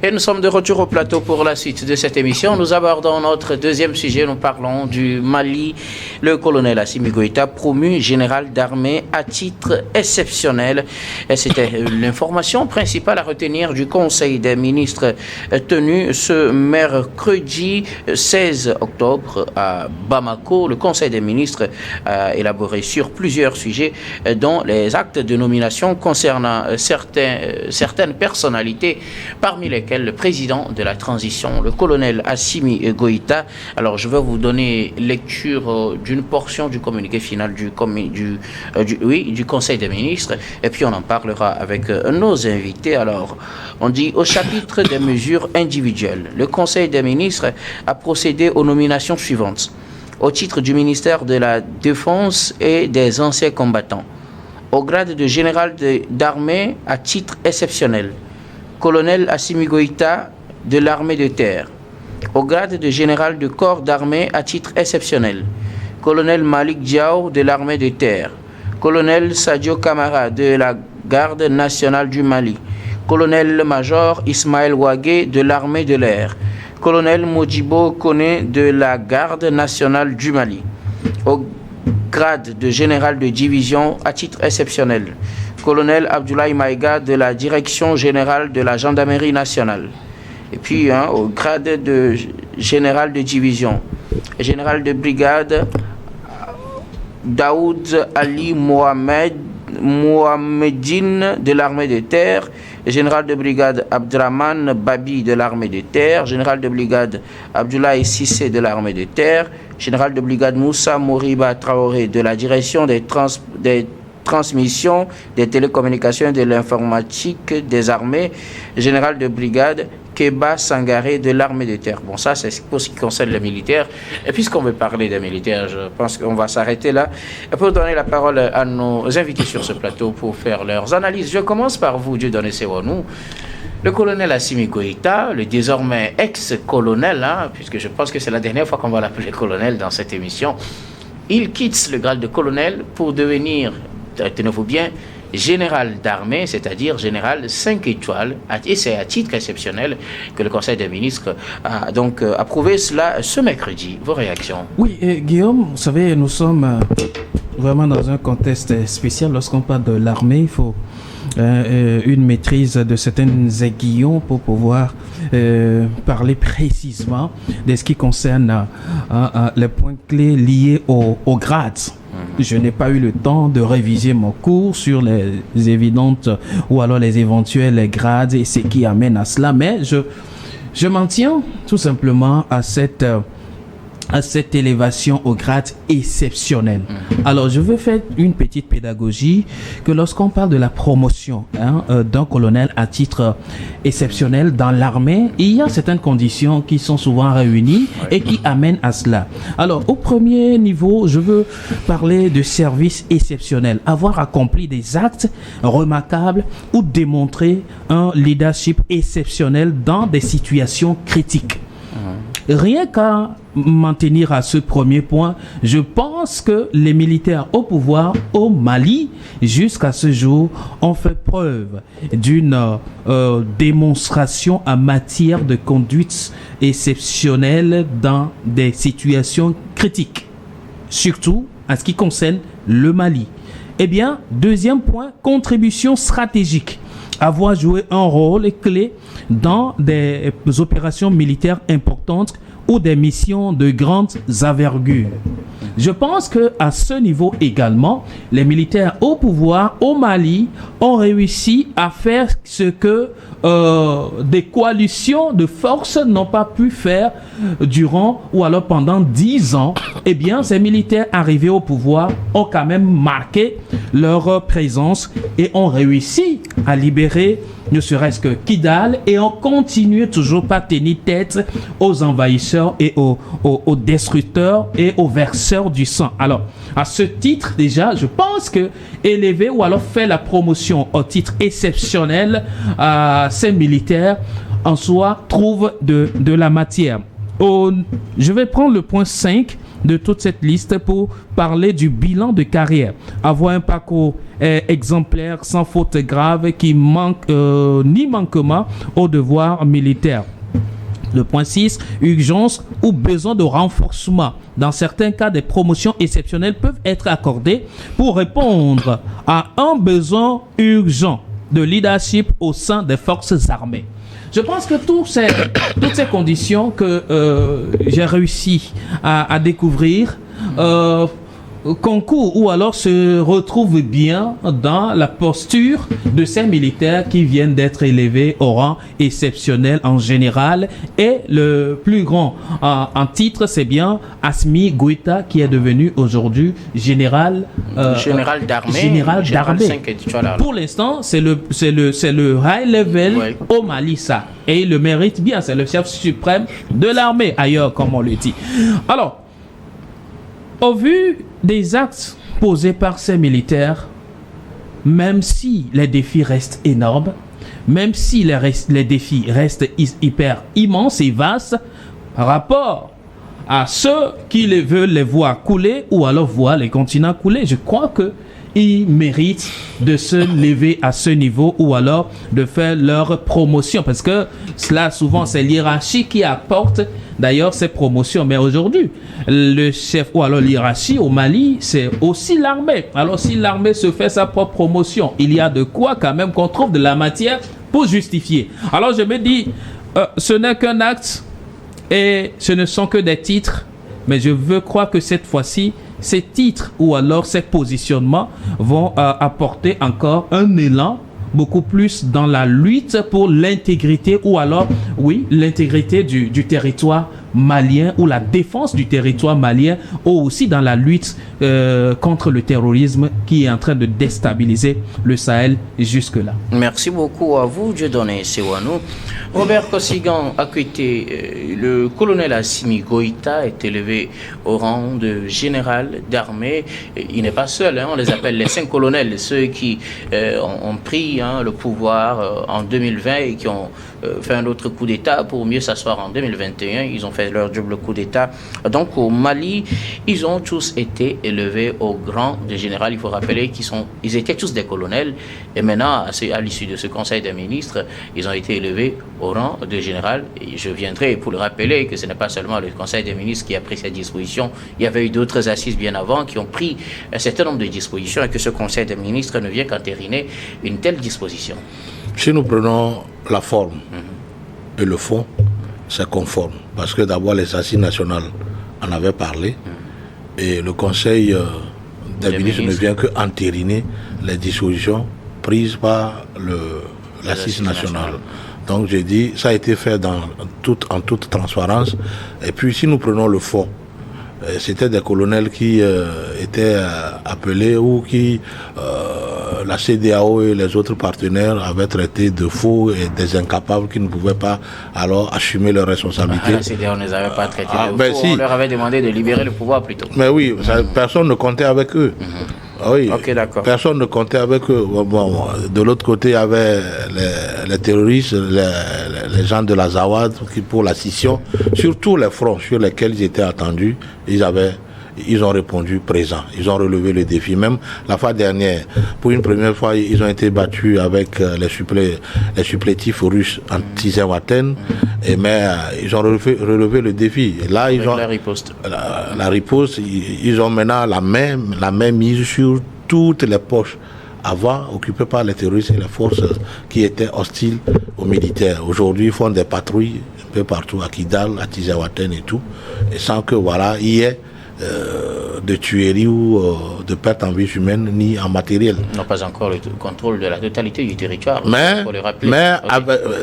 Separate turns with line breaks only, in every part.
Et nous sommes de retour au plateau pour la suite de cette émission. Nous abordons notre deuxième sujet. Nous parlons du Mali. Le colonel Assimi Goïta, promu général d'armée à titre exceptionnel. Et c'était l'information principale à retenir du Conseil des ministres tenu ce mercredi 16 octobre à Bamako. Le Conseil des ministres a élaboré sur plusieurs sujets, dont les actes de nomination concernant certaines personnalités, parmi lesquelles le président de la transition, le colonel Assimi Goïta. Alors, je vais vous donner lecture d'une portion du communiqué final du Conseil des ministres, et puis on en parlera avec nos invités. Alors, on dit au chapitre des mesures individuelles, le Conseil des ministres a procédé aux nominations suivantes. Au titre du ministère de la Défense et des anciens combattants, au grade de général d'armée à titre exceptionnel, colonel Assimi Goïta de l'armée de terre. Au grade de général de corps d'armée à titre exceptionnel, colonel Malik Diaw de l'armée de terre. Colonel Sadio Kamara de la garde nationale du Mali. Colonel-major Ismaël Ouagé de l'armée de l'air. Colonel Modibo Kone de la garde nationale du Mali. Au grade de général de division à titre exceptionnel, colonel Abdoulaye Maïga de la direction générale de la gendarmerie nationale. Et puis au grade de général de division, général de brigade Daoud Ali Mohamedine de l'armée de terre, général de brigade Abdraman Babi de l'armée de terre, général de brigade Abdoulaye Sissé de l'armée de terre, général de brigade Moussa Moriba Traoré de la direction des transmissions, des télécommunications et de l'informatique des armées, général de brigade Keba Sangaré de l'armée de terre. Bon, ça, c'est pour ce qui concerne les militaires. Et puisqu'on veut parler des militaires, je pense qu'on va s'arrêter là. Et pour donner la parole à nos invités sur ce plateau pour faire leurs analyses, je commence par vous, Dieudonné Sewonou. Le colonel Assimi Goïta, le désormais ex-colonel, puisque je pense que c'est la dernière fois qu'on va l'appeler colonel dans cette émission, il quitte le grade de colonel pour devenir, tenez-vous bien, général d'armée, c'est-à-dire général 5 étoiles, et c'est à titre exceptionnel que le Conseil des ministres a donc approuvé cela ce mercredi. Vos réactions?
Oui, Guillaume, vous savez, nous sommes vraiment dans un contexte spécial. Lorsqu'on parle de l'armée, il faut une maîtrise de certains aiguillons pour pouvoir parler précisément de ce qui concerne les points clés liés au grade. Je n'ai pas eu le temps de réviser mon cours sur les évidentes ou alors les éventuels grades et ce qui amène à cela, mais je m'en tiens tout simplement à cette élévation au grade exceptionnel. Alors, je veux faire une petite pédagogie que lorsqu'on parle de la promotion d'un colonel à titre exceptionnel dans l'armée, il y a certaines conditions qui sont souvent réunies et qui amènent à cela. Alors, au premier niveau, je veux parler de service exceptionnel, avoir accompli des actes remarquables ou démontrer un leadership exceptionnel dans des situations critiques. Rien qu'à m'en tenir à ce premier point, je pense que les militaires au pouvoir au Mali, jusqu'à ce jour, ont fait preuve d'une démonstration en matière de conduite exceptionnelle dans des situations critiques, surtout en ce qui concerne le Mali. Eh bien, deuxième point, contribution stratégique. Avoir joué un rôle clé dans des opérations militaires importantes ou des missions de grande envergure. Je pense que à ce niveau également, les militaires au pouvoir au Mali ont réussi à faire ce que des coalitions de forces n'ont pas pu faire durant ou alors pendant 10 ans. Eh bien, ces militaires arrivés au pouvoir ont quand même marqué leur présence et ont réussi à libérer ne serait-ce que Kidal et ont continué toujours par tenir tête aux envahisseurs et aux destructeurs et aux verseurs du sang. Alors, à ce titre, déjà, je pense que élever ou alors faire la promotion au titre exceptionnel à ces militaires en soi trouve de la matière. Je vais prendre le point 5 de toute cette liste pour parler du bilan de carrière. Avoir un parcours exemplaire, sans faute grave, qui manque ni manquement aux devoirs militaires. Le point 6, urgence ou besoin de renforcement. Dans certains cas, des promotions exceptionnelles peuvent être accordées pour répondre à un besoin urgent de leadership au sein des forces armées. Je pense que toutes ces conditions que j'ai réussi à découvrir concourent ou alors se retrouvent bien dans la posture de ces militaires qui viennent d'être élevés au rang exceptionnel en général. Et le plus grand en titre, c'est bien Assimi Goïta, qui est devenu aujourd'hui général d'armée. 5 étoiles. Pour l'instant, c'est le high level au Mali, ça. Et il le mérite bien, c'est le chef suprême de l'armée, ailleurs, comme on le dit. Alors, au vu des actes posés par ces militaires, même si les défis restent énormes, même si les défis restent hyper immenses et vastes, par rapport à ceux qui veulent les voir couler ou alors voir les continents couler, je crois qu'ils méritent de se lever à ce niveau ou alors de faire leur promotion, parce que cela souvent c'est l'hiérarchie qui apporte d'ailleurs ces promotions. Mais aujourd'hui, le chef ou alors l'hiérarchie au Mali, c'est aussi l'armée. Alors si l'armée se fait sa propre promotion, il y a de quoi quand même qu'on trouve de la matière pour justifier. Alors je me dis, ce n'est qu'un acte et ce ne sont que des titres, mais je veux croire que cette fois-ci, ces titres ou alors ces positionnements vont apporter encore un élan beaucoup plus dans la lutte pour l'intégrité ou alors, oui, l'intégrité du territoire malien ou la défense du territoire malien, ou aussi dans la lutte contre le terrorisme qui est en train de déstabiliser le Sahel jusque-là.
Merci beaucoup à vous, Dieudonné Sewanou. Robert Kosigan Akuete, le colonel Assimi Goïta est élevé au rang de général d'armée. Il n'est pas seul, on les appelle les 5 colonels, ceux qui ont pris le pouvoir en 2020 et qui ont fait un autre coup d'État pour mieux s'asseoir en 2021. Ils ont fait leur double coup d'État. Donc au Mali, ils ont tous été élevés au rang de général. Il faut rappeler qu'ils étaient tous des colonels et maintenant, à l'issue de ce Conseil des ministres, ils ont été élevés au rang de général. Et je viendrai pour le rappeler que ce n'est pas seulement le Conseil des ministres qui a pris cette disposition. Il y avait eu d'autres assises bien avant qui ont pris un certain nombre de dispositions et que ce Conseil des ministres ne vient qu'entériner une telle disposition.
Si nous prenons la forme et le fond, c'est conforme. Parce que d'abord, les assises nationales en avaient parlé et le Conseil des ministres ne vient que entériner les dispositions prises par l'assise nationale. Donc j'ai dit, ça a été fait en toute transparence. Et puis si nous prenons le fond, c'était des colonels qui étaient appelés ou qui la CEDEAO et les autres partenaires avaient traité de faux et des incapables qui ne pouvaient pas alors assumer leurs responsabilités.
La CEDEAO ne les avait pas traités de faux, on leur avait demandé de libérer le pouvoir plutôt.
Mais oui, personne ne comptait avec eux. Oui,
okay, d'accord.
Personne ne comptait avec eux. Bon, de l'autre côté, il y avait les terroristes, les gens de la Zawad qui, pour la scission, sur tous les fronts sur lesquels ils étaient attendus, ils ont répondu présent. Ils ont relevé le défi. Même la fois dernière, pour une première fois, ils ont été battus avec les supplétifs russes en 6e Athènes. Mais ils ont relevé le défi. Et là, ils ont
la riposte.
La riposte, ils ont maintenant la main mise sur toutes les poches avant occupées par les terroristes et les forces qui étaient hostiles aux militaires. Aujourd'hui, ils font des patrouilles un peu partout, à Kidal, à Tizawaten et tout, et sans que il y ait de tueries ou de pertes en vie humaine ni en matériel.
Non, pas encore le contrôle de la totalité du territoire.
Mais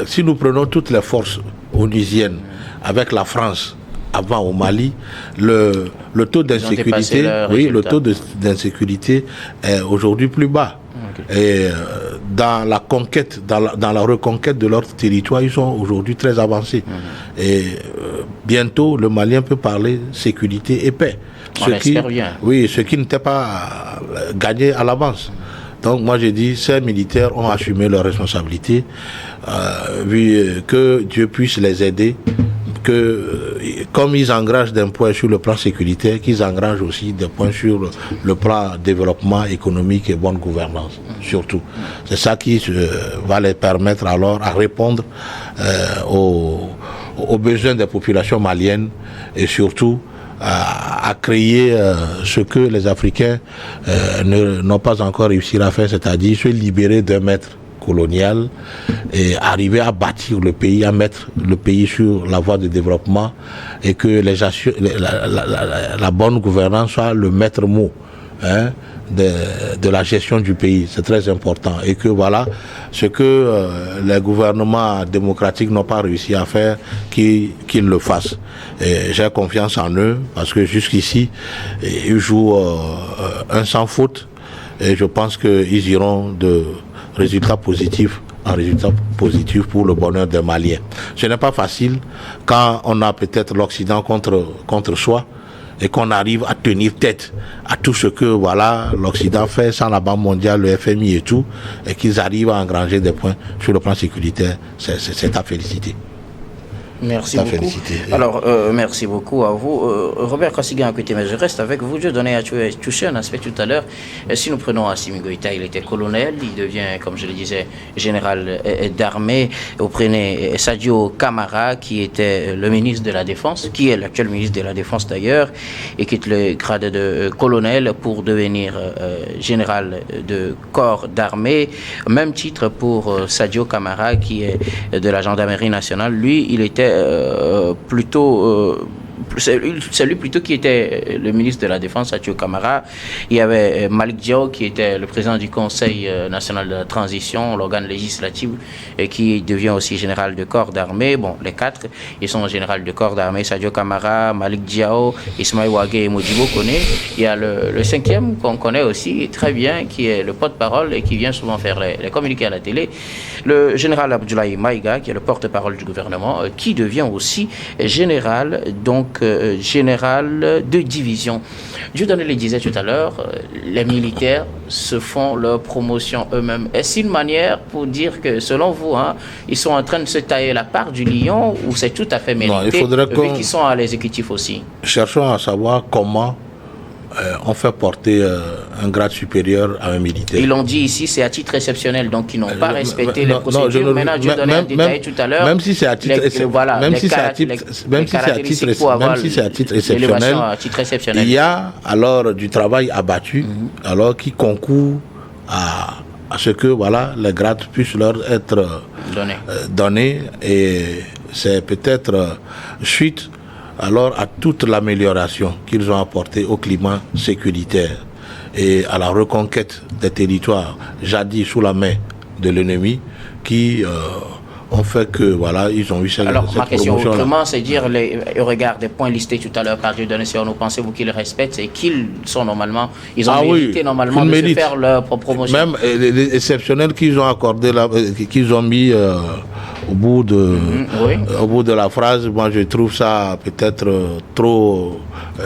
si nous prenons toutes les forces onusiennes avec la France avant au Mali, le taux d'insécurité, le taux d'insécurité est aujourd'hui plus bas. Okay. Et dans la conquête, dans la reconquête de leur territoire, ils sont aujourd'hui très avancés. Et bientôt, le Malien peut parler sécurité et paix. Ce qui n'était pas gagné à l'avance. Donc moi j'ai dit, ces militaires ont assumé leurs responsabilités, que Dieu puisse les aider que comme ils engrangent des points sur le plan sécuritaire, qu'ils engrangent aussi des points sur le plan développement économique et bonne gouvernance, surtout. C'est ça qui va les permettre alors à répondre aux besoins des populations maliennes et surtout à créer ce que les Africains n'ont pas encore réussi à faire, c'est-à-dire se libérer d'un maître colonial et arriver à bâtir le pays, à mettre le pays sur la voie de développement et que la bonne gouvernance soit le maître mot de la gestion du pays. C'est très important. Et que voilà, ce que les gouvernements démocratiques n'ont pas réussi à faire, qu'ils le fassent. J'ai confiance en eux parce que jusqu'ici, ils jouent un sans faute et je pense qu'ils iront de résultats positifs en résultats positifs pour le bonheur des Maliens. Ce n'est pas facile quand on a peut-être l'Occident contre soi et qu'on arrive à tenir tête à tout ce que l'Occident fait sans la Banque mondiale, le FMI et tout, et qu'ils arrivent à engranger des points sur le plan sécuritaire. C'est à féliciter.
Merci beaucoup. Alors, merci beaucoup à vous. Robert Kossiguen, écoutez, mais je reste avec vous. Je donnais à toucher un aspect tout à l'heure. Si nous prenons Assimi Goïta, il était colonel, il devient, comme je le disais, général d'armée. Vous prenez Sadio Camara, qui était le ministre de la Défense, qui est l'actuel ministre de la Défense d'ailleurs, et quitte le grade de colonel pour devenir général de corps d'armée. Même titre pour Sadio Camara, qui est de la gendarmerie nationale. Lui, il était c'est lui plutôt qui était le ministre de la Défense, Sadio Camara. Il y avait Malick Diao qui était le président du Conseil national de la transition, l'organe législatif, et qui devient aussi général de corps d'armée. Bon, les quatre, ils sont général de corps d'armée, Sadio Camara, Malick Diao, Ismaïl Ouagé et Modibo Koné. Il y a le cinquième qu'on connaît aussi très bien, qui est le porte-parole et qui vient souvent faire les communiqués à la télé, le général Abdoulaye Maïga, qui est le porte-parole du gouvernement, qui devient aussi général, donc général de division. Dieudonné le disait tout à l'heure, les militaires se font leur promotion eux-mêmes. Est-ce une manière pour dire que, selon vous, ils sont en train de se tailler la part du lion ou c'est tout à fait mérité?
Non, il faudrait
vu qu'ils sont à l'exécutif aussi.
Cherchons à savoir comment on fait porter un grade supérieur à un militaire.
Ils l'ont dit ici, c'est à titre exceptionnel, donc ils n'ont pas respecté les procédures. Maintenant, je donnais un détail tout à l'heure.
Même si c'est à titre exceptionnel, il y a alors du travail abattu, alors qui concourt à ce que les grades puissent leur être donnés, et c'est peut-être suite alors à toute l'amélioration qu'ils ont apportée au climat sécuritaire et à la reconquête des territoires jadis sous la main de l'ennemi qui ont fait que ils ont eu cette
ma question
promotion-là.
Autrement, c'est dire au regard des points listés tout à l'heure par Dieudonné, si nous pensez-vous qu'ils respectent et qu'ils sont normalement, ils ont mérité normalement de se faire leur promotion.
Même les exceptionnels qu'ils ont accordé qu'ils ont mis au bout de la phrase, moi je trouve ça peut-être trop.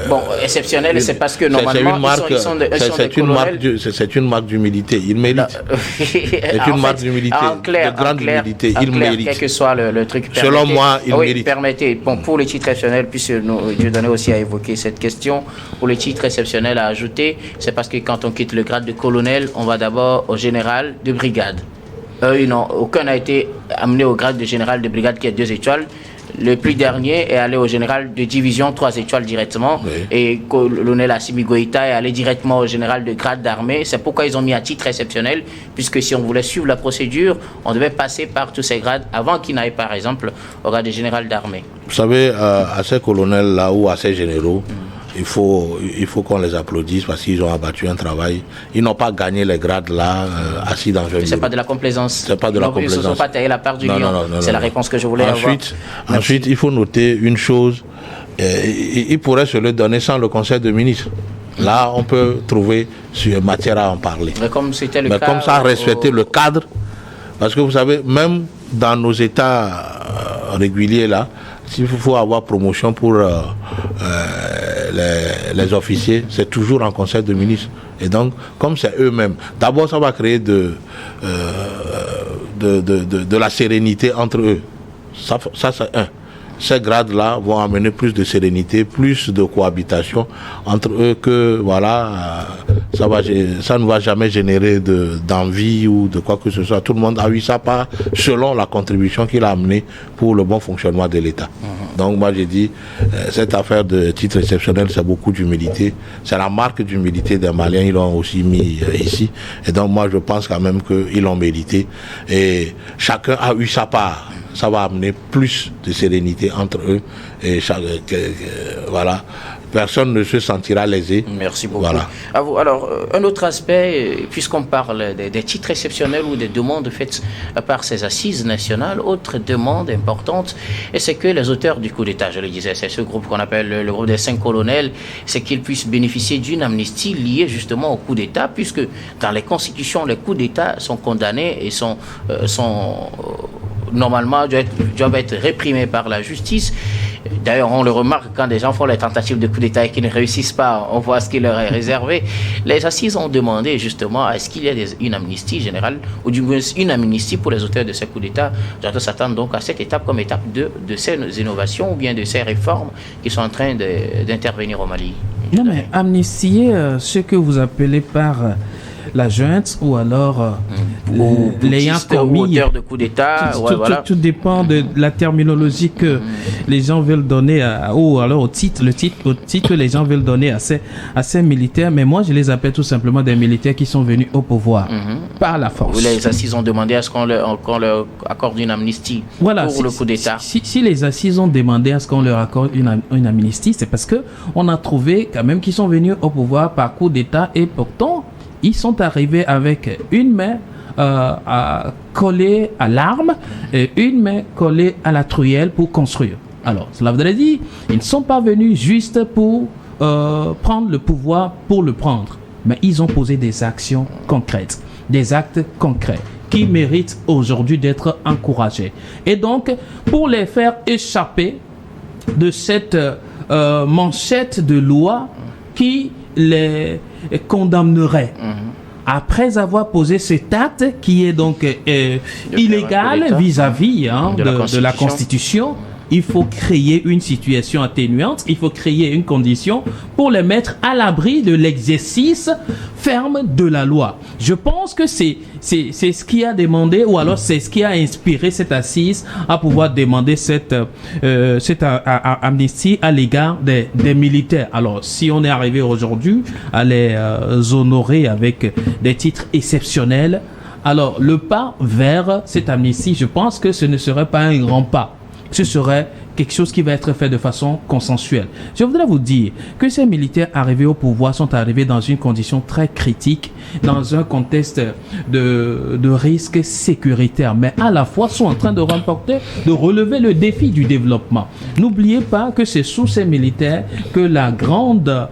Bon, exceptionnel, c'est parce que normalement ils sont des colonels.
C'est une marque d'humilité. Ils méritent. C'est une marque d'humilité, de grande humilité. Ils méritent.
Quel que soit le truc.
Selon moi, ils méritent.
Permettez. Bon, pour les titres exceptionnels, puisque Dieudonné aussi a évoqué cette question, pour les titres exceptionnels à ajouter, c'est parce que quand on quitte le grade de colonel, on va d'abord au général de brigade. Aucun n'a été amené au grade de général de brigade qui est 2 étoiles. Le plus dernier est allé au général de division 3 étoiles directement. Oui. Et colonel Assimi Goïta est allé directement au général de grade d'armée. C'est pourquoi ils ont mis à titre exceptionnel, puisque si on voulait suivre la procédure, on devait passer par tous ces grades avant qu'ils n'aillent par exemple au grade de général d'armée.
Vous savez, à ces colonels-là ou à ces généraux, il faut qu'on les applaudisse parce qu'ils ont abattu un travail. Ils n'ont pas gagné les grades là, assis dans un bureau.
C'est pas de la complaisance.
C'est pas de la complaisance.
Ils ne se sont pas taillés la part du lion. C'est la réponse que je voulais avoir.
Ensuite, il faut noter une chose. Il pourrait se le donner sans le Conseil de ministres. Là, on peut trouver matière à en parler.
Mais comme c'était le cas.
Mais comme ça, respecter le cadre. Parce que vous savez, même dans nos états réguliers là, s'il faut avoir promotion pour les officiers, c'est toujours en Conseil de ministres. Et donc, comme c'est eux-mêmes, d'abord ça va créer de la sérénité entre eux. Ça c'est un. ces grades-là vont amener plus de sérénité, plus de cohabitation entre eux que, voilà, ça ne va jamais générer d'envie ou de quoi que ce soit. Tout le monde a eu sa part selon la contribution qu'il a amenée pour le bon fonctionnement de l'État. Donc moi j'ai dit, cette affaire de titre exceptionnel, c'est beaucoup d'humilité. C'est la marque d'humilité des Maliens, ils l'ont aussi mis ici. Et donc moi je pense quand même qu'ils l'ont mérité. Et chacun a eu sa part. Ça va amener plus de sérénité entre eux. Et voilà. Personne ne se sentira lésé.
Merci beaucoup.
Voilà.
À vous. Alors, un autre aspect, puisqu'on parle des titres exceptionnels ou des demandes faites par ces assises nationales, autre demande importante, et c'est que les auteurs du coup d'État, je le disais, c'est ce groupe qu'on appelle le groupe des 5 colonels, c'est qu'ils puissent bénéficier d'une amnistie liée justement au coup d'État, puisque dans les constitutions, les coups d'État sont condamnés et sont normalement doivent être réprimés par la justice. D'ailleurs, on le remarque quand des gens font les tentatives de coup d'État et qu'ils ne réussissent pas, on voit ce qui leur est réservé. Les assises ont demandé justement à ce qu'il y ait une amnistie générale, ou du moins une amnistie pour les auteurs de ces coups d'État. J'entends s'attendre donc à cette étape comme étape de ces innovations ou bien de ces réformes qui sont en train d'intervenir au Mali.
Non mais amnistier ce que vous appelez par la junte ou alors l'ayant commis,
auteur de coup d'État.
Tout dépend de la terminologie que les gens veulent donner ou alors au titre que les gens veulent donner à ces militaires. Mais moi je les appelle tout simplement des militaires qui sont venus au pouvoir par la force.
Les assises ont demandé à ce qu'on leur accorde une amnistie pour le coup d'État.
Si les assises ont demandé à ce qu'on leur accorde une amnistie, c'est parce que on a trouvé quand même qu'ils sont venus au pouvoir par coup d'État et pourtant ils sont arrivés avec une main collée à l'arme et une main collée à la truelle pour construire. Alors, cela voudrait dire ils ne sont pas venus juste pour prendre le pouvoir pour le prendre, mais ils ont posé des actions concrètes, des actes concrets qui méritent aujourd'hui d'être encouragés. Et donc, pour les faire échapper de cette manchette de loi qui les condamnerait. Après avoir posé cet acte qui est donc illégal vis-à-vis de la Constitution, il faut créer une situation atténuante, il faut créer une condition pour les mettre à l'abri de l'exercice ferme de la loi. Je pense que c'est ce qui a demandé, ou alors c'est ce qui a inspiré cette assise à pouvoir demander cette amnistie à l'égard des militaires. Alors, si on est arrivé aujourd'hui à les honorer avec des titres exceptionnels, alors le pas vers cette amnistie, je pense que ce ne serait pas un grand pas. Ce serait quelque chose qui va être fait de façon consensuelle. Je voudrais vous dire que ces militaires arrivés au pouvoir sont arrivés dans une condition très critique, dans un contexte de risque sécuritaire, mais à la fois sont en train de relever le défi du développement. N'oubliez pas que c'est sous ces militaires que la grande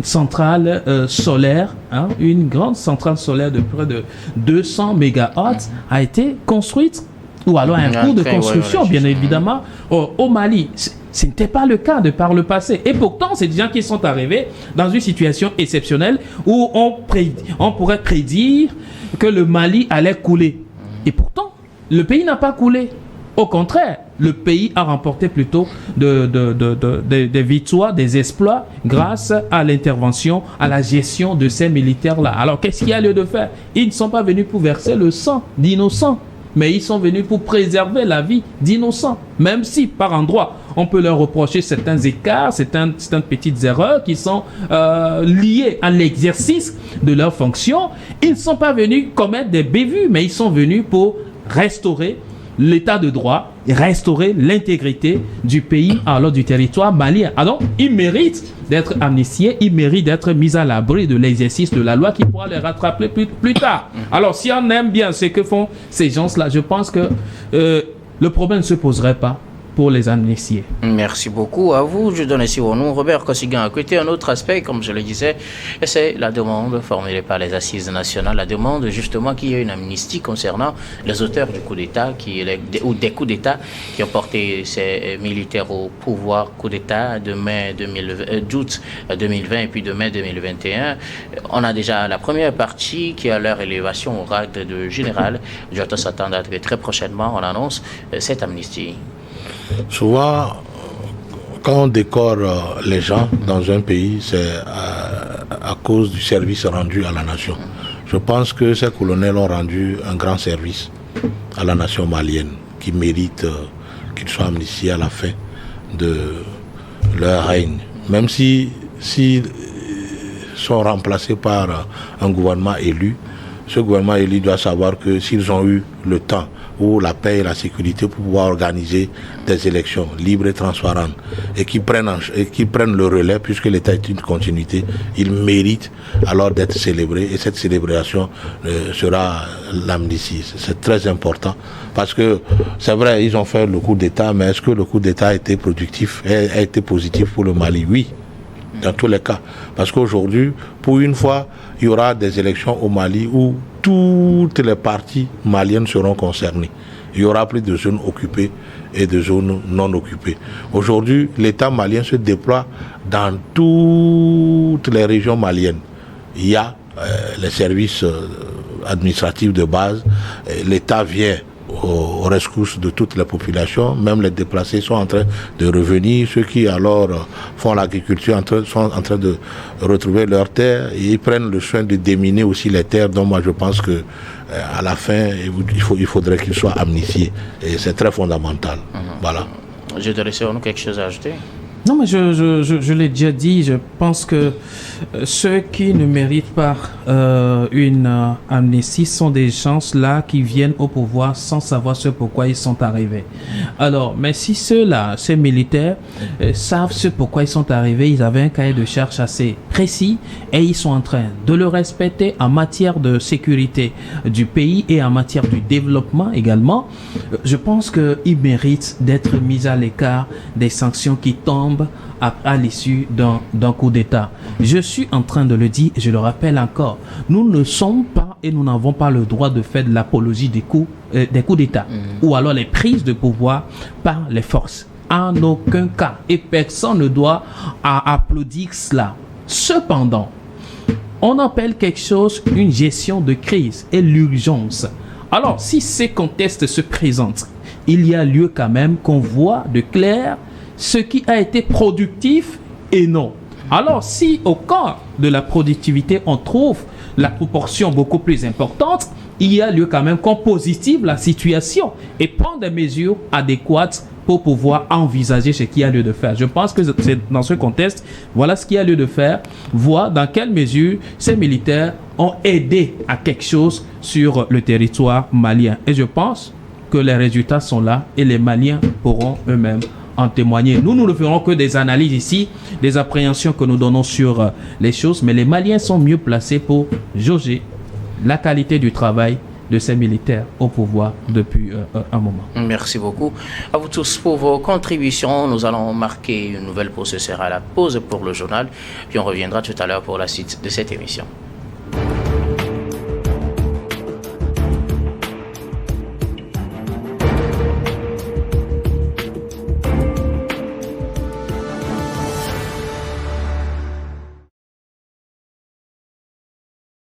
centrale solaire, une grande centrale solaire de près de 200 mégawatts a été construite, ou alors un cours de construction, bien évidemment, au Mali. Ce n'était pas le cas de par le passé. Et pourtant, c'est des gens qui sont arrivés dans une situation exceptionnelle où on pourrait prédire que le Mali allait couler. Et pourtant, le pays n'a pas coulé. Au contraire, le pays a remporté plutôt des victoires, des exploits grâce à l'intervention, à la gestion de ces militaires-là. Alors, qu'est-ce qu'il y a lieu de faire? Ils ne sont pas venus pour verser le sang d'innocents, mais ils sont venus pour préserver la vie d'innocents. Même si, par endroits, on peut leur reprocher certains écarts, certaines petites erreurs qui sont liées à l'exercice de leurs fonctions, ils ne sont pas venus commettre des bévues, mais ils sont venus pour restaurer l'état de droit, restaurer l'intégrité du pays, alors du territoire malien. Alors, ils méritent d'être amnistiés, ils méritent d'être mis à l'abri de l'exercice de la loi qui pourra les rattraper plus tard. Alors, si on aime bien ce que font ces gens-là, je pense que le problème ne se poserait pas pour les amnistier.
Merci beaucoup à vous. Je donne ici au nom Robert Kossigan. À côté, un autre aspect, comme je le disais, c'est la demande formulée par les assises nationales, la demande justement qu'il y ait une amnistie concernant les auteurs du coup d'État ou des coups d'État qui ont porté ces militaires au pouvoir, coup d'État d'août 2020 et puis de mai 2021. On a déjà la première partie qui a leur élévation au grade de général. J'attends s'attendre à très prochainement, on annonce cette amnistie.
Souvent, quand on décore les gens dans un pays, c'est à cause du service rendu à la nation. Je pense que ces colonels ont rendu un grand service à la nation malienne, qui mérite qu'ils soient amnistiés à la fin de leur règne. Même si sont remplacés par un gouvernement élu, ce gouvernement élu doit savoir que s'ils ont eu le temps ou la paix et la sécurité pour pouvoir organiser des élections libres et transparentes et qui prennent le relais, puisque l'État est une continuité, ils méritent alors d'être célébrés, et cette célébration sera l'amnistie. C'est très important parce que c'est vrai, ils ont fait le coup d'État, mais est-ce que le coup d'État a été productif, a été positif pour le Mali? Oui, dans tous les cas. Parce qu'aujourd'hui, pour une fois, il y aura des élections au Mali où toutes les parties maliennes seront concernées. Il y aura plus de zones occupées et de zones non occupées. Aujourd'hui, l'État malien se déploie dans toutes les régions maliennes. Il y a les services administratifs de base. L'État vient aux rescousses de toutes les populations, même les déplacés sont en train de revenir, ceux qui alors font l'agriculture sont en train de retrouver leurs terres, et ils prennent le soin de déminer aussi les terres, donc moi je pense que à la fin il faudrait qu'ils soient amnistiés, et c'est très fondamental. Voilà.
Je te laisse quelque chose à ajouter?
Non, mais je l'ai déjà dit, je pense que ceux qui ne méritent pas une amnistie sont des gens-là qui viennent au pouvoir sans savoir ce pourquoi ils sont arrivés. Alors, mais si ceux-là, ces militaires, savent ce pourquoi ils sont arrivés, ils avaient un cahier de charges assez précis et ils sont en train de le respecter en matière de sécurité du pays et en matière du développement également, je pense qu'ils méritent d'être mis à l'écart des sanctions qui tombent à l'issue d'un coup d'État. Je suis en train de le dire et je le rappelle encore. Nous ne sommes pas et nous n'avons pas le droit de faire de l'apologie des coups d'État ou alors les prises de pouvoir par les forces. En aucun cas. Et personne ne doit applaudir cela. Cependant, on appelle quelque chose une gestion de crise et l'urgence. Alors, si ces contextes se présentent, il y a lieu quand même qu'on voit de clair ce qui a été productif et non. Alors, si au cas de la productivité, on trouve la proportion beaucoup plus importante, il y a lieu quand même qu'on positive la situation et prendre des mesures adéquates pour pouvoir envisager ce qu'il y a lieu de faire. Je pense que c'est dans ce contexte, voilà ce qu'il y a lieu de faire, voir dans quelle mesure ces militaires ont aidé à quelque chose sur le territoire malien. Et je pense que les résultats sont là et les Maliens pourront eux-mêmes en témoigner. Nous ne ferons que des analyses ici, des appréhensions que nous donnons sur les choses, mais les Maliens sont mieux placés pour jauger la qualité du travail de ces militaires au pouvoir depuis un moment.
Merci beaucoup à vous tous pour vos contributions. Nous allons marquer une nouvelle pause, ce sera la pause pour le journal, puis on reviendra tout à l'heure pour la suite de cette émission.